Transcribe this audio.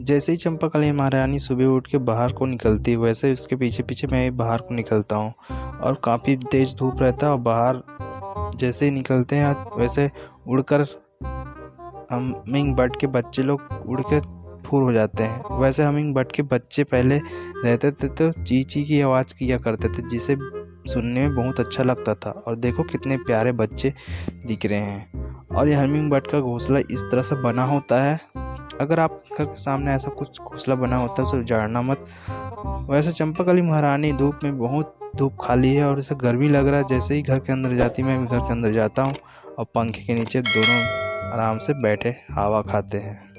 जैसे ही चंपाकली महारानी सुबह उठ के बाहर को निकलती है, वैसे उसके पीछे पीछे मैं भी बाहर को निकलता हूँ। और काफ़ी तेज़ धूप रहता है और बाहर जैसे ही निकलते हैं वैसे उड़कर हमिंग बर्ड के बच्चे लोग उड़ के फूर हो जाते हैं। वैसे हमिंग बर्ड के बच्चे पहले रहते थे तो ची ची की आवाज़ किया करते थे, जिसे सुनने में बहुत अच्छा लगता था। और देखो कितने प्यारे बच्चे दिख रहे हैं। और ये हमिंग बर्ड का घोंसला इस तरह से बना होता है। अगर आप घर के सामने ऐसा कुछ घोंसला बना होता है उसे उजाड़ना मत। वैसे चंपाकली महारानी धूप में बहुत धूप खाली है और उसे गर्मी लग रहा है। जैसे ही घर के अंदर जाती मैं भी घर के अंदर जाता हूँ और पंखे के नीचे दोनों आराम से बैठे हवा खाते हैं।